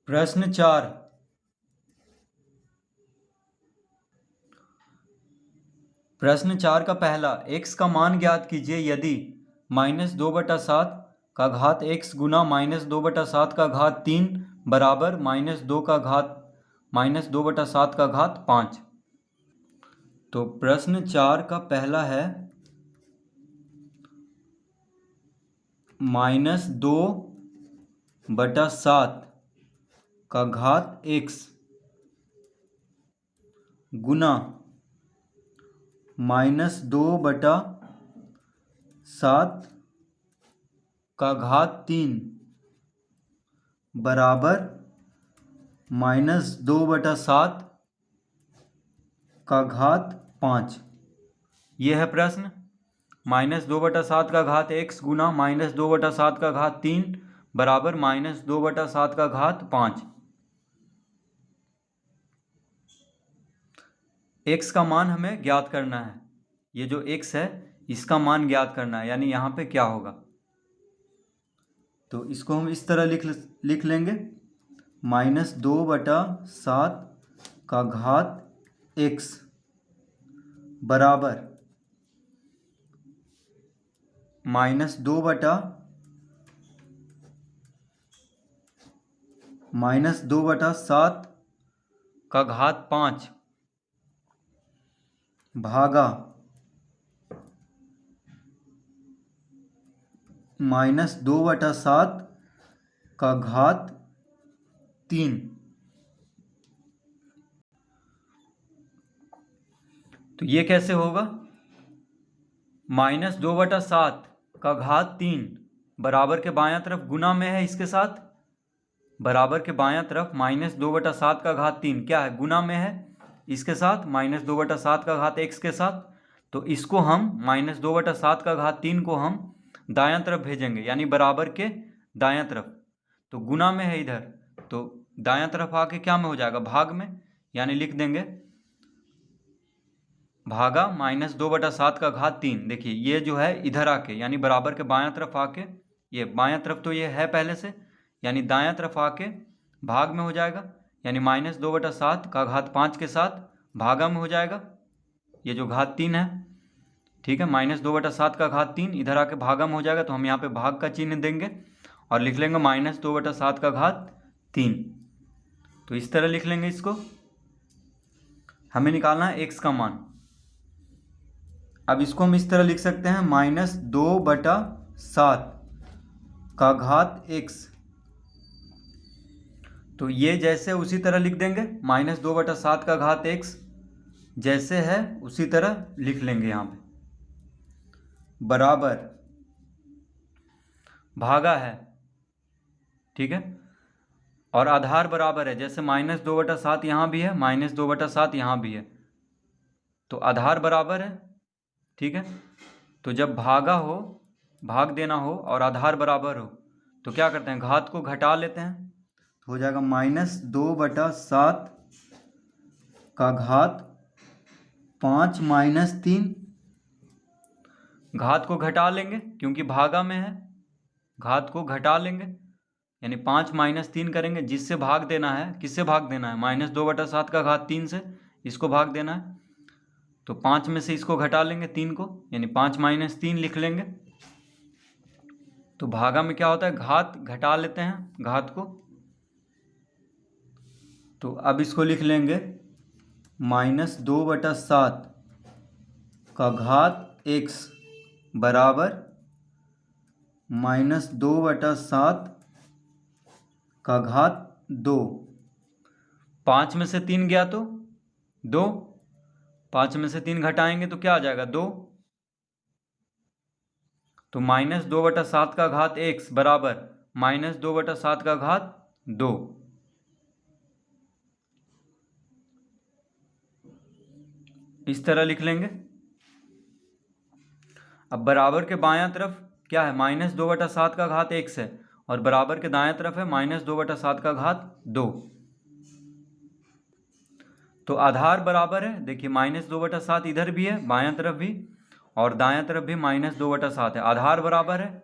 प्रश्न 4। प्रश्न 4 का पहला, x का मान ज्ञात कीजिए यदि -2/7 का घात x गुना -2/7 का घात 3 बराबर -2/7 का घात 5। तो प्रश्न 4 का पहला है -2/7 का घात x गुना -2/7 का घात 3 बराबर -2/7 का घात 5। यह है प्रश्न। -2/7 का घात x गुना -2/7 का घात 3 बराबर -2/7 का घात 5। x का मान हमें ज्ञात करना है। ये जो x है इसका मान ज्ञात करना है, यानी यहाँ पे क्या होगा। तो इसको हम इस तरह लिख लेंगे, -2/7 का घात x बराबर -2/7 का घात 5 भागा -2/7 का घात 3। तो ये कैसे होगा? -2/7 का घात 3 बराबर के बायां तरफ गुना में है, इसके साथ बराबर के बायां तरफ -2/7 का घात 3 क्या है, गुना में है इसके साथ -2/7 का घात x के साथ। तो इसको हम -2/7 का घात 3 को हम दायां तरफ भेजेंगे, यानी बराबर के दायां तरफ। तो गुना में है इधर, तो दायां तरफ आके क्या में हो जाएगा, भाग में, यानी लिख देंगे भागा -2/7 का घात 3। देखिए ये जो है इधर आके यानी बराबर के बायां तरफ आके, ये बायां तरफ तो ये है पहले से, यानी दायां तरफ आके भाग में हो जाएगा, यानी -2/7 का घात 5 के साथ भागा में हो जाएगा। ये जो घात 3 है, ठीक है, -2/7 का घात 3 इधर आके भागा में हो जाएगा, तो हम यहाँ पे भाग का चिन्ह देंगे और लिख लेंगे -2/7 का घात 3। तो इस तरह लिख लेंगे इसको। हमें निकालना है x का मान। अब इसको हम इस तरह लिख सकते हैं, -2/7 का घात x। तो ये जैसे उसी तरह लिख देंगे, -2/7 का घात x जैसे है उसी तरह लिख लेंगे यहाँ पे, बराबर भागा है, ठीक है, और आधार बराबर है, जैसे -2/7 यहाँ भी है, -2/7 यहाँ भी है, तो आधार बराबर है, ठीक है। तो जब भागा हो, भाग देना हो और आधार बराबर हो तो क्या करते हैं, घात को घटा लेते हैं, तो हो जाएगा -2/7 का घात 5 - 3। घात को घटा लेंगे क्योंकि भागा में है, घात को घटा लेंगे यानी 5 - 3 करेंगे, जिससे भाग देना है, किससे भाग देना है, -2/7 का घात 3 से इसको भाग देना है। तो 5 में से इसको घटा लेंगे 3 को, यानी 5 - 3 लिख लेंगे। तो भागा में क्या होता है, घात घटा लेते हैं घात को। तो अब इसको लिख लेंगे -2/7 का घात x बराबर -2/7 का घात 2। 5 में से 3 गया तो 2, 5 में से 3 घटाएंगे तो क्या आ जाएगा, 2। तो -2/7 का घात x बराबर -2/7 का घात 2। इस तरह लिख लेंगे। अब बराबर के बायां तरफ क्या है, -2/7 का घात x है और बराबर के दाएं तरफ है -2/7 का घात 2। तो आधार बराबर है, देखिए -2/7 इधर भी है बायां तरफ भी और दायां तरफ भी -2/7 है, आधार बराबर है।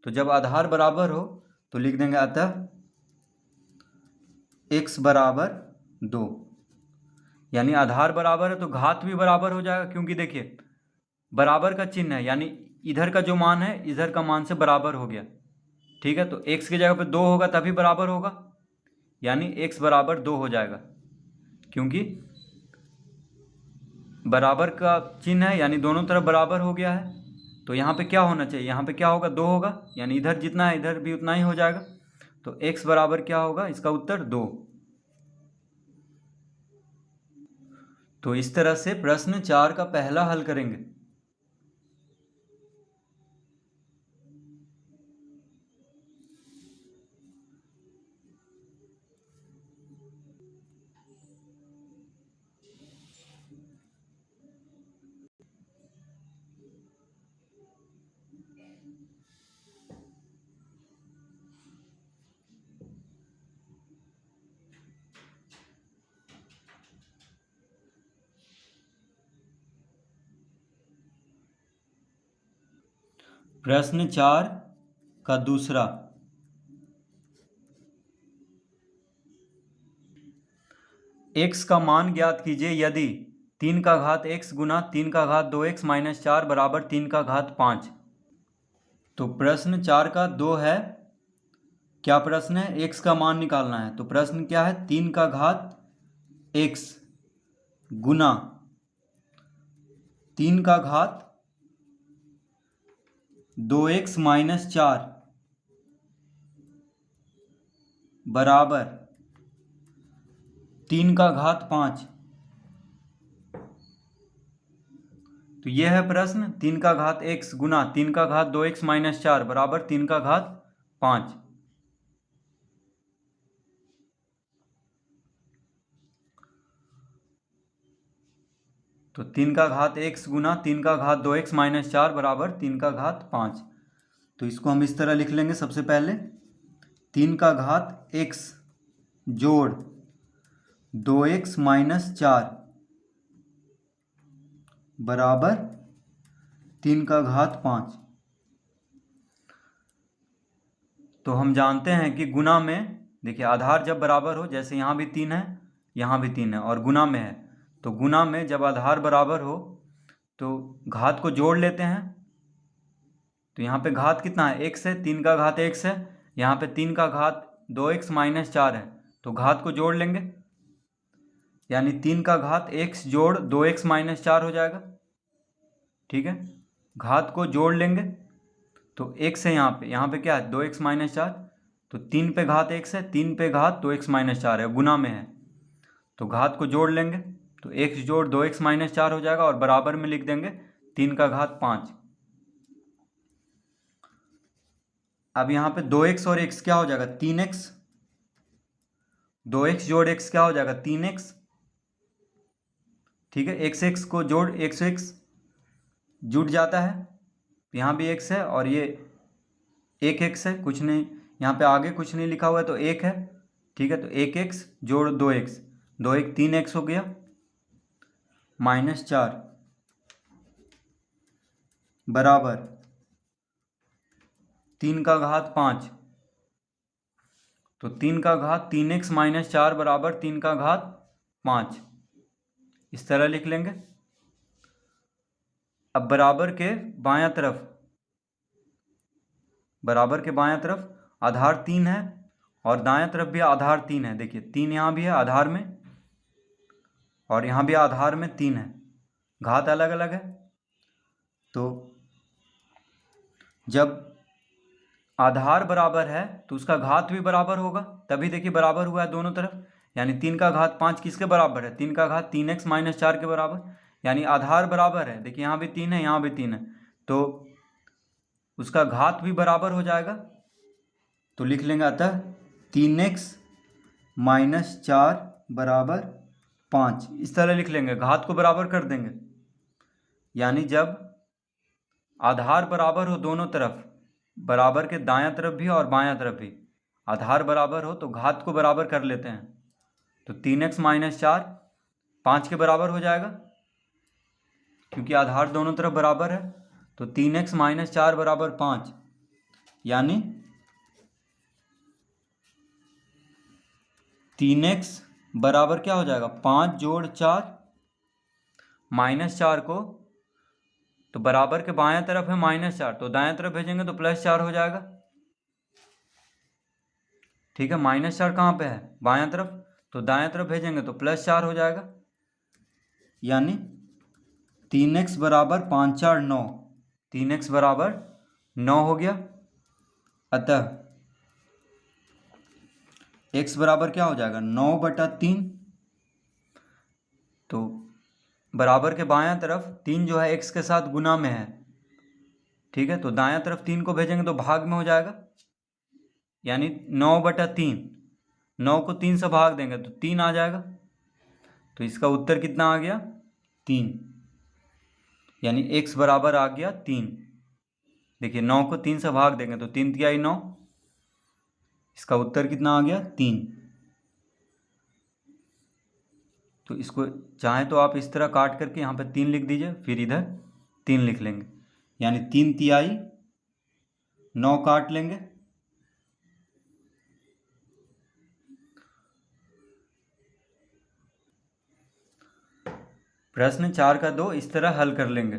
तो जब आधार बराबर हो तो लिख देंगे अतः x बराबर 2, यानी आधार बराबर है तो घात भी बराबर हो जाएगा, क्योंकि देखिए बराबर का चिन्ह है, यानी इधर का जो मान है इधर का मान से बराबर हो गया। ठीक है, तो x की जगह पे 2 होगा तभी बराबर होगा, यानी x बराबर 2 हो जाएगा, क्योंकि बराबर का चिन्ह है यानी दोनों तरफ बराबर हो गया है। तो यहाँ पे क्या होना चाहिए, यहाँ पे क्या होगा, 2 होगा, यानी इधर जितना है इधर भी उतना ही हो जाएगा। तो x बराबर क्या होगा, इसका उत्तर 2। तो इस तरह से प्रश्न 4 का पहला हल करेंगे। प्रश्न 4 का दूसरा, x का मान ज्ञात कीजिए यदि 3 का घात x गुना 3 का घात 2x माइनस 4 बराबर 3 का घात 5। तो प्रश्न 4 का 2 है, क्या प्रश्न है, x का मान निकालना है। तो प्रश्न क्या है, 3 का घात x गुना 3 का घात 2x माइनस 4 बराबर 3 का घात 5। तो यह है प्रश्न, 3 का घात x गुना 3 का घात 2x माइनस 4 बराबर 3 का घात 5। तो 3 का घात x गुना 3 का घात 2x माइनस 4 बराबर 3 का घात 5। तो इसको हम इस तरह लिख लेंगे, सबसे पहले 3 का घात x जोड़ 2x माइनस 4 बराबर 3 का घात 5। तो हम जानते हैं कि गुना में, देखिए आधार जब बराबर हो, जैसे यहाँ भी 3 है यहाँ भी 3 है और गुना में है, तो गुना में जब आधार बराबर हो तो घात को जोड़ लेते हैं। तो यहाँ पे घात कितना है, x है, 3 का घात x है, यहाँ पे 3 का घात 2x माइनस 4 है, तो घात को जोड़ लेंगे, यानी 3 का घात x जोड़ 2x माइनस 4 हो जाएगा। ठीक है, घात को जोड़ लेंगे तो x है, यहाँ पे क्या है 2x माइनस 4, तो 3 पे घात x है, 3 पे घात 2x माइनस 4 है, गुना में है, तो घात को जोड़ लेंगे तो x जोड़ 2x माइनस 4 हो जाएगा और बराबर में लिख देंगे 3 का घात 5। अब यहाँ पे 2x और x क्या हो जाएगा, 3x, 2x जोड़ x क्या हो जाएगा 3x। ठीक है, x x को जोड़ x जुट जाता है, यहाँ भी x है और ये एक x है, कुछ नहीं, यहाँ पे आगे कुछ नहीं लिखा हुआ है तो 1 है। ठीक है, तो 1x जोड़ 2x, 2 1 3x हो गया माइनस 4 बराबर 3 का घात 5। तो 3 का घात 3x माइनस 4 बराबर 3 का घात 5, इस तरह लिख लेंगे। अब बराबर के बायां तरफ, बराबर के बायां तरफ आधार 3 है और दायां तरफ भी आधार 3 है। देखिए 3 यहाँ भी है आधार में और यहाँ भी आधार में 3 है, घात अलग अलग है। तो जब आधार बराबर है तो उसका घात भी बराबर होगा, तभी देखिए बराबर हुआ है दोनों तरफ, यानी 3 का घात 5 किसके बराबर है, 3 का घात 3x माइनस 4 के बराबर, यानी आधार बराबर है। देखिए यहाँ भी 3 है यहाँ भी 3 है, तो उसका घात भी बराबर हो जाएगा। तो लिख लेंगे अतः 3x माइनस 4 बराबर 5, इस तरह लिख लेंगे, घात को बराबर कर देंगे। यानी जब आधार बराबर हो दोनों तरफ, बराबर के दायां तरफ भी और बायां तरफ भी आधार बराबर हो तो घात को बराबर कर लेते हैं। तो 3x माइनस 4 5 के बराबर हो जाएगा, क्योंकि आधार दोनों तरफ बराबर है। तो 3x माइनस 4 बराबर 5, यानी 3x बराबर क्या हो जाएगा, 5 जोड़ 4 -4 को, तो बराबर के बायां तरफ है -4, तो दायां तरफ भेजेंगे तो +4 हो जाएगा। ठीक है, -4 कहाँ पे है, बायां तरफ, तो दायां तरफ भेजेंगे तो +4 हो जाएगा। यानी 3x बराबर 5 4 9, 3x बराबर 9 हो गया। अतः x बराबर क्या हो जाएगा, 9/3। तो बराबर के बायां तरफ 3 जो है x के साथ गुना में है। ठीक है, तो दायां तरफ 3 को भेजेंगे तो भाग में हो जाएगा, यानी 9/3। 9 को 3 से भाग देंगे तो 3 आ जाएगा। तो इसका उत्तर कितना आ गया, 3, यानी x बराबर आ गया 3। देखिए 9 को 3 से भाग देंगे तो 3 तिहाई 9, इसका उत्तर कितना आ गया, 3। तो इसको चाहें तो आप इस तरह काट करके यहाँ पे 3 लिख दीजिए, फिर इधर 3 लिख लेंगे, यानी 3 तिहाई 9 काट लेंगे। प्रश्न 4 का 2 इस तरह हल कर लेंगे।